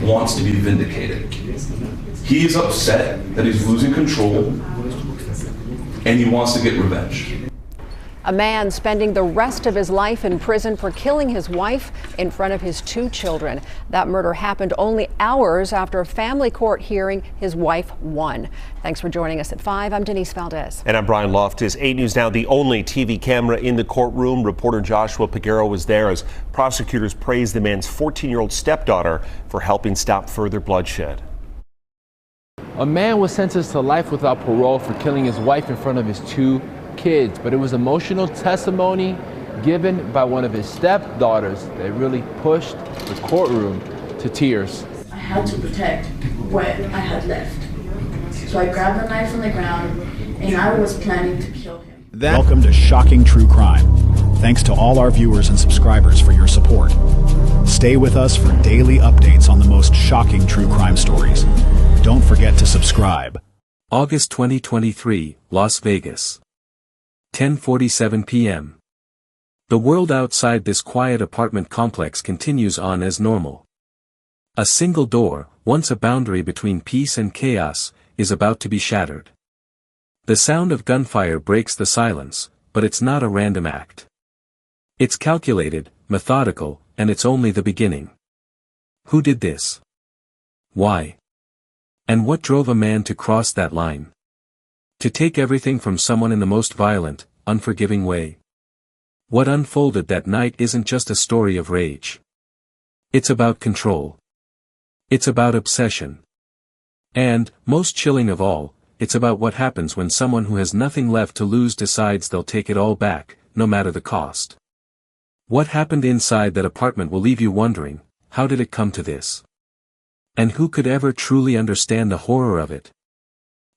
wants to be vindicated. He is upset that he's losing control, and he wants to get revenge. A man spending the rest of his life in prison for killing his wife in front of his 2 children. That murder happened only hours after a family court hearing his wife won. Thanks for joining us at 5. I'm Denise Valdez. And I'm Brian Loftus. 8 News Now, the only TV camera in the courtroom. Reporter Joshua Piguero was there as prosecutors praised the man's 14-year-old stepdaughter for helping stop further bloodshed. A man was sentenced to life without parole for killing his wife in front of his 2 kids, but it was emotional testimony given by one of his stepdaughters that really pushed the courtroom to tears. I had to protect what I had left. So I grabbed the knife from the ground and I was planning to kill him. Welcome to Shocking True Crime. Thanks to all our viewers and subscribers for your support. Stay with us for daily updates on the most shocking true crime stories. Don't forget to subscribe. August 2023, Las Vegas. 10:47 p.m. The world outside this quiet apartment complex continues on as normal. A single door, once a boundary between peace and chaos, is about to be shattered. The sound of gunfire breaks the silence, but it's not a random act. It's calculated, methodical, and it's only the beginning. Who did this? Why? And what drove a man to cross that line? To take everything from someone in the most violent, unforgiving way. What unfolded that night isn't just a story of rage. It's about control. It's about obsession. And, most chilling of all, it's about what happens when someone who has nothing left to lose decides they'll take it all back, no matter the cost. What happened inside that apartment will leave you wondering, how did it come to this? And who could ever truly understand the horror of it?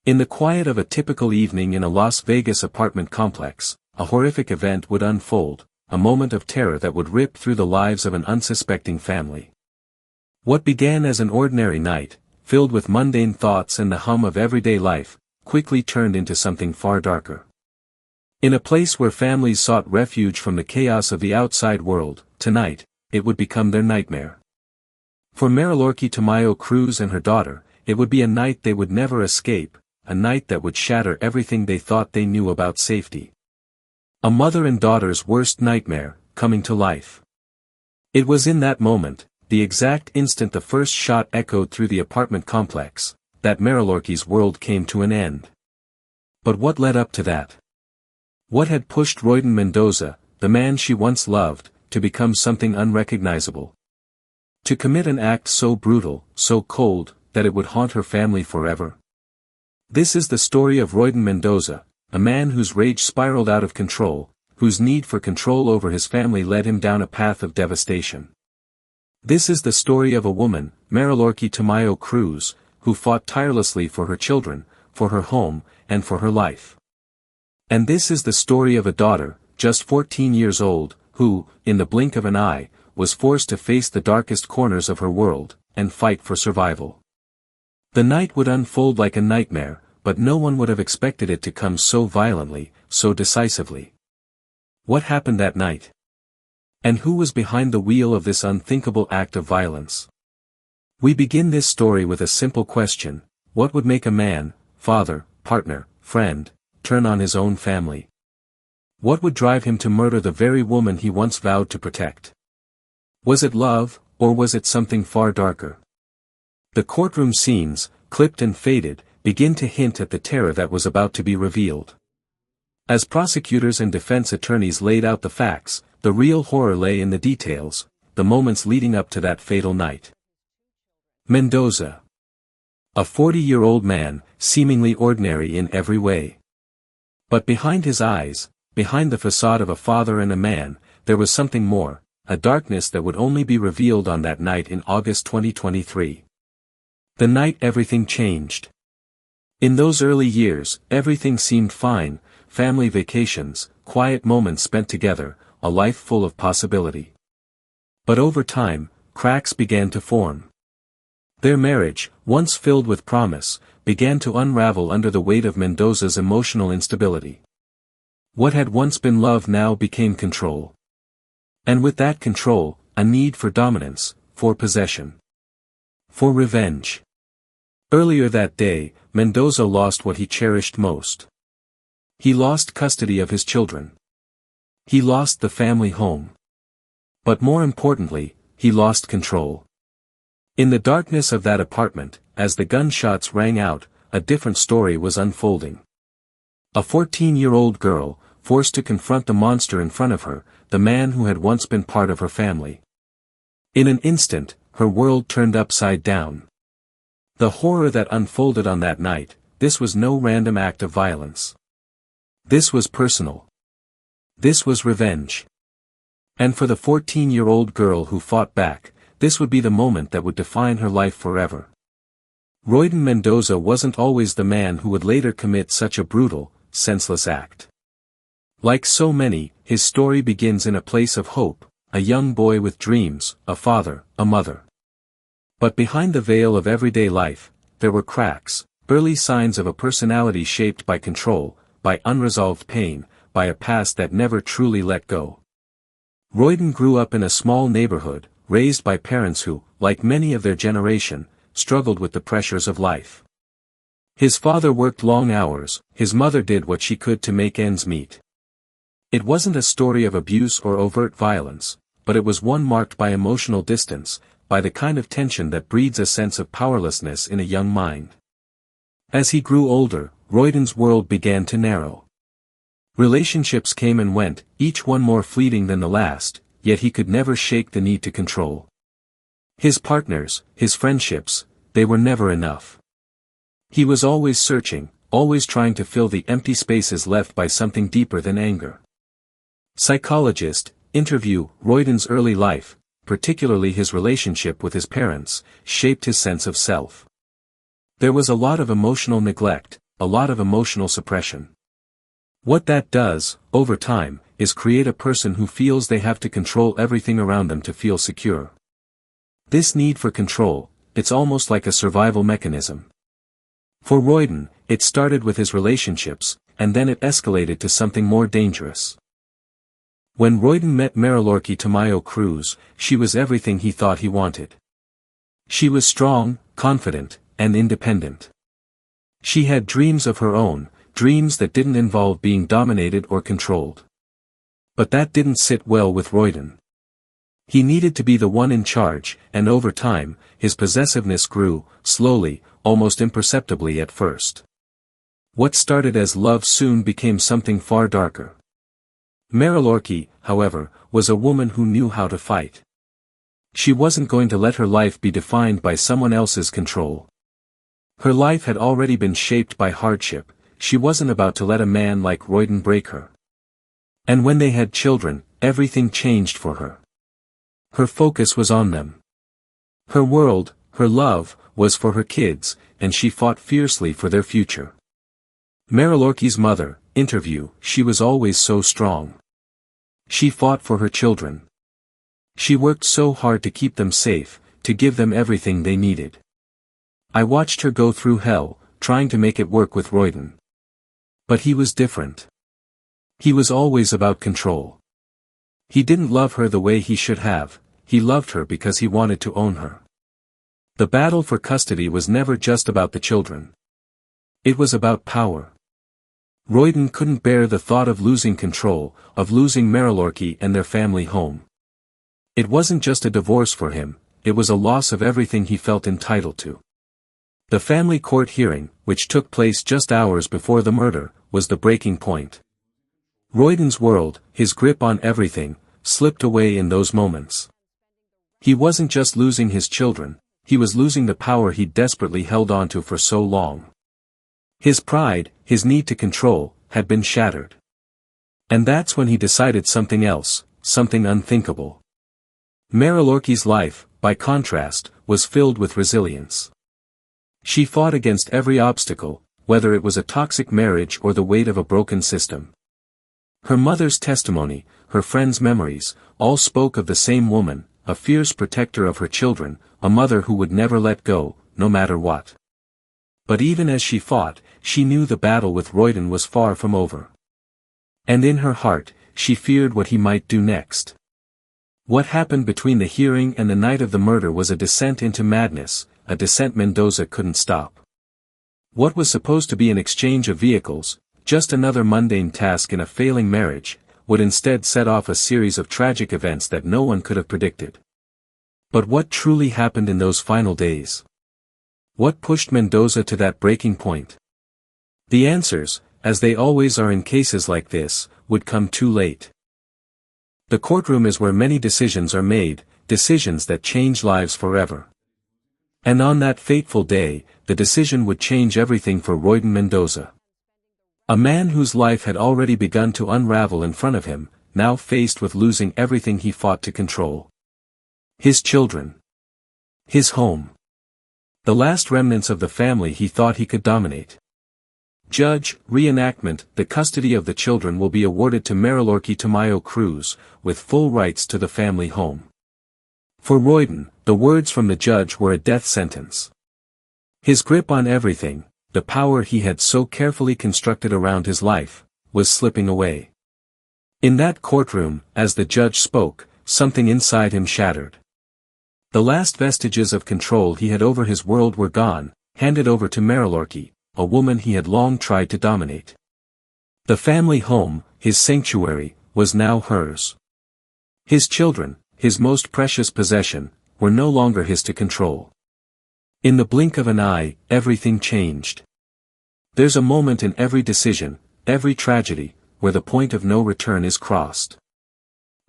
In the quiet of a typical evening in a Las Vegas apartment complex, a horrific event would unfold, a moment of terror that would rip through the lives of an unsuspecting family. What began as an ordinary night, filled with mundane thoughts and the hum of everyday life, quickly turned into something far darker. In a place where families sought refuge from the chaos of the outside world, tonight, it would become their nightmare. For Marilorkie Tamayo Cruz and her daughter, it would be a night they would never escape, a night that would shatter everything they thought they knew about safety. A mother and daughter's worst nightmare, coming to life. It was in that moment, the exact instant the first shot echoed through the apartment complex, that Marilorkie's world came to an end. But what led up to that? What had pushed Royden Mendoza, the man she once loved, to become something unrecognizable? To commit an act so brutal, so cold, that it would haunt her family forever? This is the story of Royden Mendoza, a man whose rage spiraled out of control, whose need for control over his family led him down a path of devastation. This is the story of a woman, Marilorkie Tamayo Cruz, who fought tirelessly for her children, for her home, and for her life. And this is the story of a daughter, just 14 years old, who, in the blink of an eye, was forced to face the darkest corners of her world, and fight for survival. The night would unfold like a nightmare, but no one would have expected it to come so violently, so decisively. What happened that night? And who was behind the wheel of this unthinkable act of violence? We begin this story with a simple question: what would make a man, father, partner, friend, turn on his own family? What would drive him to murder the very woman he once vowed to protect? Was it love, or was it something far darker? The courtroom scenes, clipped and faded, begin to hint at the terror that was about to be revealed. As prosecutors and defense attorneys laid out the facts, the real horror lay in the details, the moments leading up to that fatal night. Mendoza. A 40-year-old man, seemingly ordinary in every way. But behind his eyes, behind the facade of a father and a man, there was something more, a darkness that would only be revealed on that night in August 2023. The night everything changed. In those early years, everything seemed fine: family vacations, quiet moments spent together, a life full of possibility. But over time, cracks began to form. Their marriage, once filled with promise, began to unravel under the weight of Mendoza's emotional instability. What had once been love now became control. And with that control, a need for dominance, for possession. For revenge. Earlier that day, Mendoza lost what he cherished most. He lost custody of his children. He lost the family home. But more importantly, he lost control. In the darkness of that apartment, as the gunshots rang out, a different story was unfolding. A 14-year-old girl, forced to confront the monster in front of her, the man who had once been part of her family. In an instant, her world turned upside down. The horror that unfolded on that night, this was no random act of violence. This was personal. This was revenge. And for the 14-year-old girl who fought back, this would be the moment that would define her life forever. Royden Mendoza wasn't always the man who would later commit such a brutal, senseless act. Like so many, his story begins in a place of hope, a young boy with dreams, a father, a mother. But behind the veil of everyday life, there were cracks, early signs of a personality shaped by control, by unresolved pain, by a past that never truly let go. Royden grew up in a small neighborhood, raised by parents who, like many of their generation, struggled with the pressures of life. His father worked long hours, his mother did what she could to make ends meet. It wasn't a story of abuse or overt violence, but it was one marked by emotional distance, by the kind of tension that breeds a sense of powerlessness in a young mind. As he grew older, Royden's world began to narrow. Relationships came and went, each one more fleeting than the last, yet he could never shake the need to control. His partners, his friendships, they were never enough. He was always searching, always trying to fill the empty spaces left by something deeper than anger. Psychologist, interview, Royden's early life, particularly his relationship with his parents, shaped his sense of self. There was a lot of emotional neglect, a lot of emotional suppression. What that does, over time, is create a person who feels they have to control everything around them to feel secure. This need for control, it's almost like a survival mechanism. For Royden, it started with his relationships, and then it escalated to something more dangerous. When Royden met Marilorkie Tamayo Cruz, she was everything he thought he wanted. She was strong, confident, and independent. She had dreams of her own, dreams that didn't involve being dominated or controlled. But that didn't sit well with Royden. He needed to be the one in charge, and over time, his possessiveness grew, slowly, almost imperceptibly at first. What started as love soon became something far darker. Marilorkie, however, was a woman who knew how to fight. She wasn't going to let her life be defined by someone else's control. Her life had already been shaped by hardship, she wasn't about to let a man like Royden break her. And when they had children, everything changed for her. Her focus was on them. Her world, her love, was for her kids, and she fought fiercely for their future. Marilorkie's mother, interview, she was always so strong. She fought for her children. She worked so hard to keep them safe, to give them everything they needed. I watched her go through hell, trying to make it work with Royden. But he was different. He was always about control. He didn't love her the way he should have, he loved her because he wanted to own her. The battle for custody was never just about the children. It was about power. Royden couldn't bear the thought of losing control, of losing Marilorkie and their family home. It wasn't just a divorce for him, it was a loss of everything he felt entitled to. The family court hearing, which took place just hours before the murder, was the breaking point. Royden's world, his grip on everything, slipped away in those moments. He wasn't just losing his children, he was losing the power he'd desperately held onto for so long. His pride, his need to control, had been shattered. And that's when he decided something else, something unthinkable. Marilorkie's life, by contrast, was filled with resilience. She fought against every obstacle, whether it was a toxic marriage or the weight of a broken system. Her mother's testimony, her friends' memories, all spoke of the same woman, a fierce protector of her children, a mother who would never let go, no matter what. But even as she fought, she knew the battle with Royden was far from over. And in her heart, she feared what he might do next. What happened between the hearing and the night of the murder was a descent into madness, a descent Mendoza couldn't stop. What was supposed to be an exchange of vehicles, just another mundane task in a failing marriage, would instead set off a series of tragic events that no one could have predicted. But what truly happened in those final days? What pushed Mendoza to that breaking point? The answers, as they always are in cases like this, would come too late. The courtroom is where many decisions are made, decisions that change lives forever. And on that fateful day, the decision would change everything for Royden Mendoza. A man whose life had already begun to unravel in front of him, now faced with losing everything he fought to control. His children. His home. The last remnants of the family he thought he could dominate. Judge, reenactment, the custody of the children will be awarded to Marilorki Tamayo Cruz, with full rights to the family home. For Royden, the words from the judge were a death sentence. His grip on everything, the power he had so carefully constructed around his life, was slipping away. In that courtroom, as the judge spoke, something inside him shattered. The last vestiges of control he had over his world were gone, handed over to Marilorki, a woman he had long tried to dominate. The family home, his sanctuary, was now hers. His children, his most precious possession, were no longer his to control. In the blink of an eye, everything changed. There's a moment in every decision, every tragedy, where the point of no return is crossed.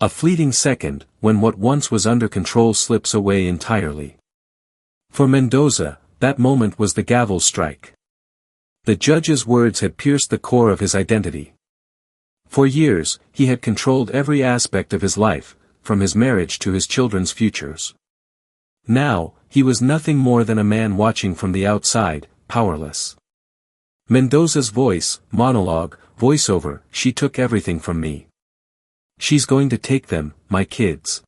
A fleeting second, when what once was under control slips away entirely. For Mendoza, that moment was the gavel strike. The judge's words had pierced the core of his identity. For years, he had controlled every aspect of his life, from his marriage to his children's futures. Now, he was nothing more than a man watching from the outside, powerless. Mendoza's voice, monologue, voiceover, she took everything from me. She's going to take them, my kids.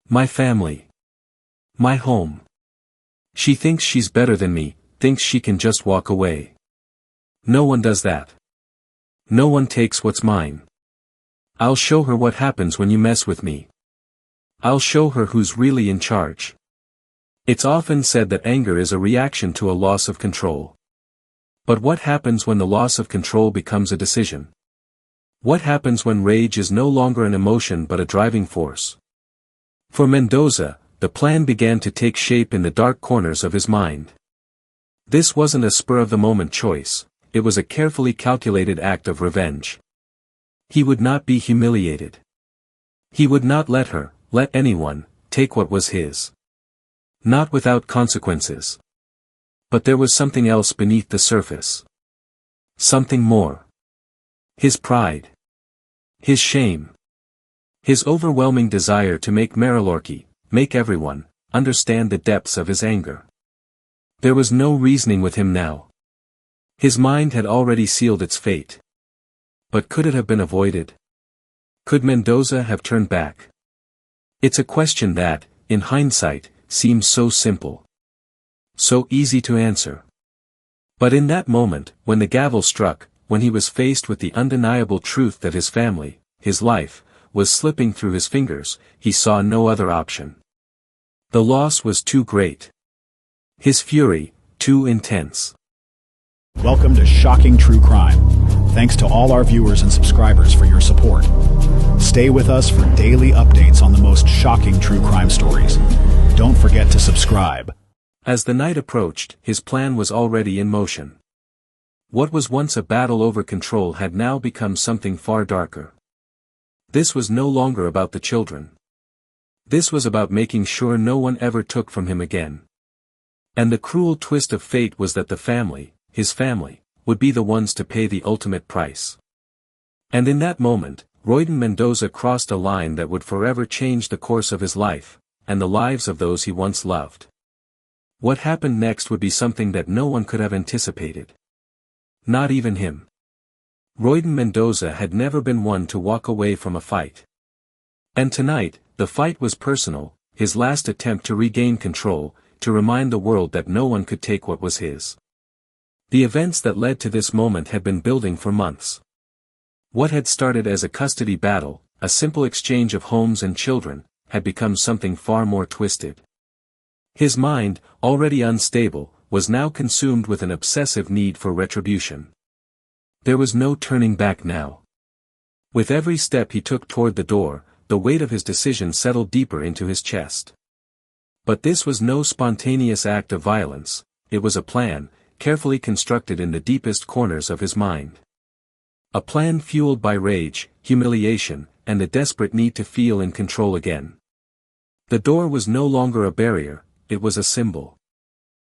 My family. My home. She thinks she's better than me, thinks she can just walk away. No one does that. No one takes what's mine. I'll show her what happens when you mess with me. I'll show her who's really in charge. It's often said that anger is a reaction to a loss of control. But what happens when the loss of control becomes a decision? What happens when rage is no longer an emotion but a driving force? For Mendoza, the plan began to take shape in the dark corners of his mind. This wasn't a spur-of-the-moment choice, it was a carefully calculated act of revenge. He would not be humiliated. He would not let her, let anyone, take what was his. Not without consequences. But there was something else beneath the surface. Something more. His pride. His shame. His overwhelming desire to make Marilorki, make everyone, understand the depths of his anger. There was no reasoning with him now. His mind had already sealed its fate. But could it have been avoided? Could Mendoza have turned back? It's a question that, in hindsight, seems so simple. So easy to answer. But in that moment, when the gavel struck, when he was faced with the undeniable truth that his family, his life, was slipping through his fingers, he saw no other option. The loss was too great. His fury, too intense. Welcome to Shocking True Crime. Thanks to all our viewers and subscribers for your support. Stay with us for daily updates on the most shocking true crime stories. Don't forget to subscribe. As the night approached, his plan was already in motion. What was once a battle over control had now become something far darker. This was no longer about the children. This was about making sure no one ever took from him again. And the cruel twist of fate was that the family, his family, would be the ones to pay the ultimate price. And in that moment, Royden Mendoza crossed a line that would forever change the course of his life, and the lives of those he once loved. What happened next would be something that no one could have anticipated. Not even him. Royden Mendoza had never been one to walk away from a fight. And tonight, the fight was personal, his last attempt to regain control, to remind the world that no one could take what was his. The events that led to this moment had been building for months. What had started as a custody battle, a simple exchange of homes and children, had become something far more twisted. His mind, already unstable, was now consumed with an obsessive need for retribution. There was no turning back now. With every step he took toward the door, the weight of his decision settled deeper into his chest. But this was no spontaneous act of violence, it was a plan, carefully constructed in the deepest corners of his mind. A plan fueled by rage, humiliation, and the desperate need to feel in control again. The door was no longer a barrier, it was a symbol.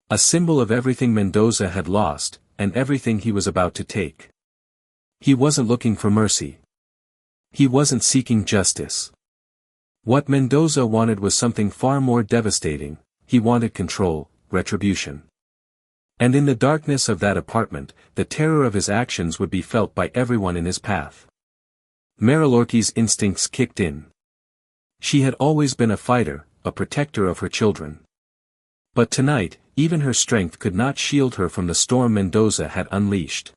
A symbol of everything Mendoza had lost, and everything he was about to take. He wasn't looking for mercy. He wasn't seeking justice. What Mendoza wanted was something far more devastating. He wanted control, retribution. And in the darkness of that apartment, the terror of his actions would be felt by everyone in his path. Marilorki's instincts kicked in. She had always been a fighter, a protector of her children. But tonight, even her strength could not shield her from the storm Mendoza had unleashed.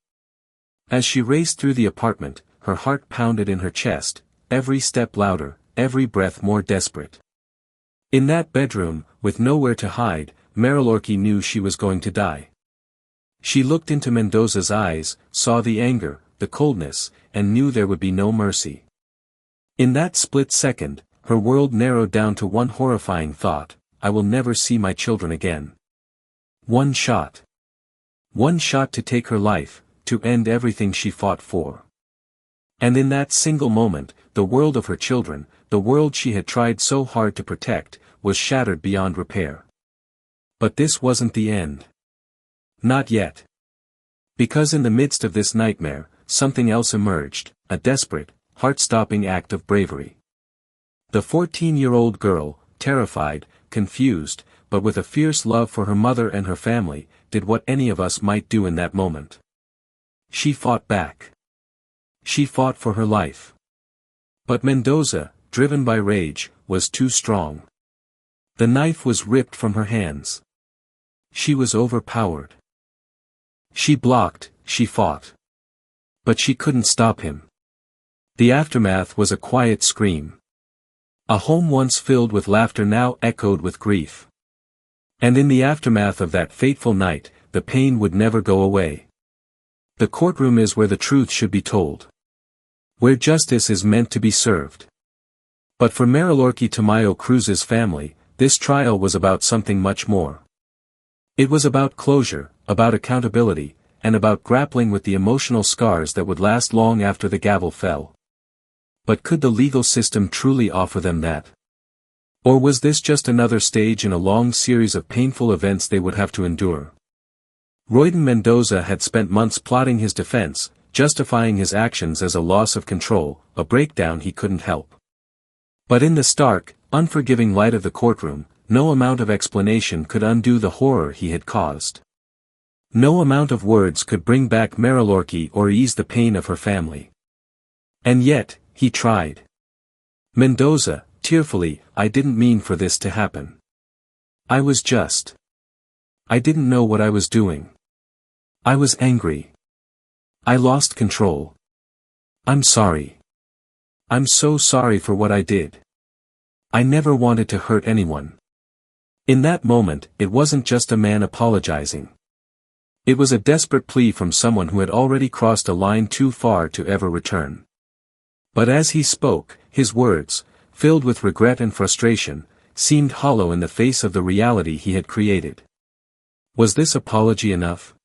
As she raced through the apartment, her heart pounded in her chest, every step louder, every breath more desperate. In that bedroom, with nowhere to hide, Marilorki knew she was going to die. She looked into Mendoza's eyes, saw the anger, the coldness, and knew there would be no mercy. In that split second, her world narrowed down to one horrifying thought: I will never see my children again. One shot. One shot to take her life, to end everything she fought for. And in that single moment, the world of her children, the world she had tried so hard to protect, was shattered beyond repair. But this wasn't the end. Not yet. Because in the midst of this nightmare, something else emerged, a desperate, heart-stopping act of bravery. The 14-year-old girl, terrified, confused, but with a fierce love for her mother and her family, did what any of us might do in that moment. She fought back. She fought for her life. But Mendoza, driven by rage, was too strong. The knife was ripped from her hands. She was overpowered. She blocked, she fought. But she couldn't stop him. The aftermath was a quiet scream. A home once filled with laughter now echoed with grief. And in the aftermath of that fateful night, the pain would never go away. The courtroom is where the truth should be told. Where justice is meant to be served. But for Marilorki Tamayo Cruz's family, this trial was about something much more. It was about closure, about accountability, and about grappling with the emotional scars that would last long after the gavel fell. But could the legal system truly offer them that? Or was this just another stage in a long series of painful events they would have to endure? Royden Mendoza had spent months plotting his defense, justifying his actions as a loss of control, a breakdown he couldn't help. But in the stark, unforgiving light of the courtroom, no amount of explanation could undo the horror he had caused. No amount of words could bring back Marilorki or ease the pain of her family. And yet, he tried. Mendoza, tearfully, I didn't mean for this to happen. I didn't know what I was doing. I was angry. I lost control. I'm sorry. I'm so sorry for what I did. I never wanted to hurt anyone. In that moment, it wasn't just a man apologizing. It was a desperate plea from someone who had already crossed a line too far to ever return. But as he spoke, his words, filled with regret and frustration, seemed hollow in the face of the reality he had created. Was this apology enough?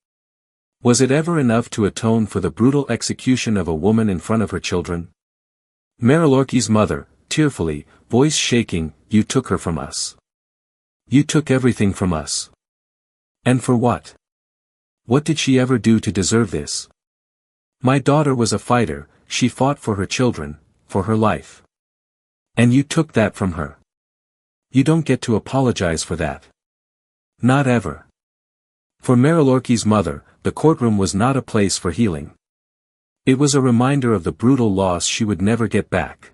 Was it ever enough to atone for the brutal execution of a woman in front of her children? Marilorki's mother, tearfully, voice shaking, you took her from us. You took everything from us. And for what? What did she ever do to deserve this? My daughter was a fighter, she fought for her children, for her life. And you took that from her. You don't get to apologize for that. Not ever. For Marilorki's mother, the courtroom was not a place for healing. It was a reminder of the brutal loss she would never get back.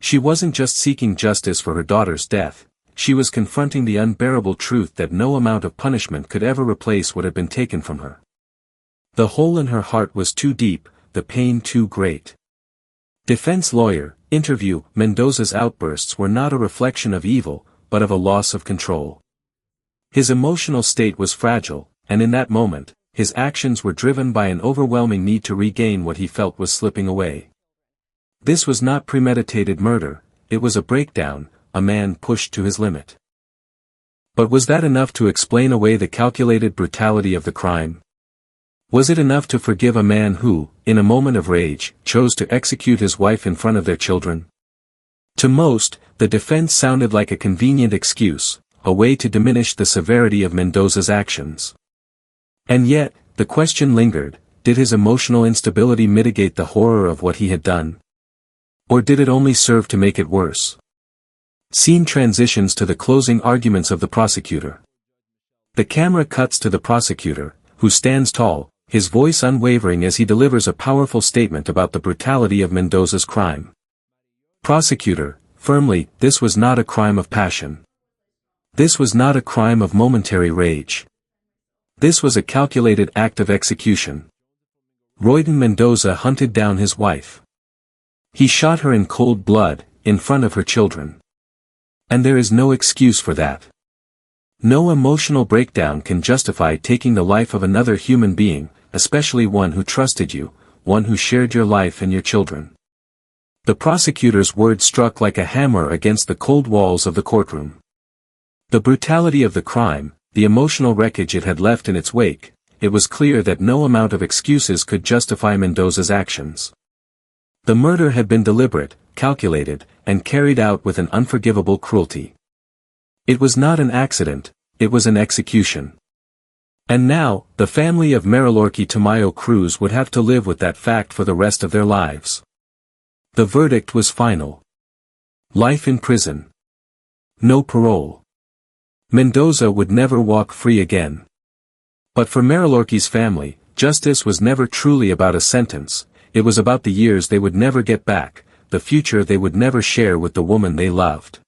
She wasn't just seeking justice for her daughter's death, she was confronting the unbearable truth that no amount of punishment could ever replace what had been taken from her. The hole in her heart was too deep, the pain too great. Defense lawyer, interview, Mendoza's outbursts were not a reflection of evil, but of a loss of control. His emotional state was fragile, and in that moment, his actions were driven by an overwhelming need to regain what he felt was slipping away. This was not premeditated murder, it was a breakdown, a man pushed to his limit. But was that enough to explain away the calculated brutality of the crime? Was it enough to forgive a man who, in a moment of rage, chose to execute his wife in front of their children? To most, the defense sounded like a convenient excuse, a way to diminish the severity of Mendoza's actions. And yet, the question lingered, did his emotional instability mitigate the horror of what he had done? Or did it only serve to make it worse? Scene transitions to the closing arguments of the prosecutor. The camera cuts to the prosecutor, who stands tall, his voice unwavering as he delivers a powerful statement about the brutality of Mendoza's crime. Prosecutor, firmly, this was not a crime of passion. This was not a crime of momentary rage. This was a calculated act of execution. Royden Mendoza hunted down his wife. He shot her in cold blood, in front of her children. And there is no excuse for that. No emotional breakdown can justify taking the life of another human being, especially one who trusted you, one who shared your life and your children. The prosecutor's words struck like a hammer against the cold walls of the courtroom. The brutality of the crime, the emotional wreckage it had left in its wake, it was clear that no amount of excuses could justify Mendoza's actions. The murder had been deliberate, calculated, and carried out with an unforgivable cruelty. It was not an accident, it was an execution. And now, the family of Marilorki Tamayo Cruz would have to live with that fact for the rest of their lives. The verdict was final. Life in prison. No parole. Mendoza would never walk free again. But for Marilorki's family, justice was never truly about a sentence, it was about the years they would never get back, the future they would never share with the woman they loved.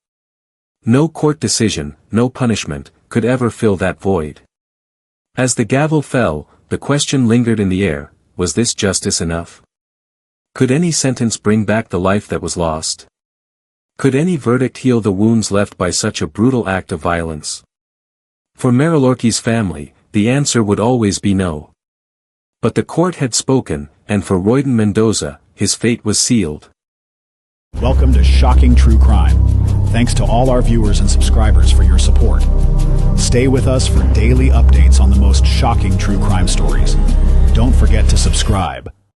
No court decision, no punishment, could ever fill that void. As the gavel fell, the question lingered in the air, was this justice enough? Could any sentence bring back the life that was lost? Could any verdict heal the wounds left by such a brutal act of violence? For Marilorki's family, the answer would always be no. But the court had spoken, and for Royden Mendoza, his fate was sealed. Welcome to Shocking True Crime. Thanks to all our viewers and subscribers for your support. Stay with us for daily updates on the most shocking true crime stories. Don't forget to subscribe.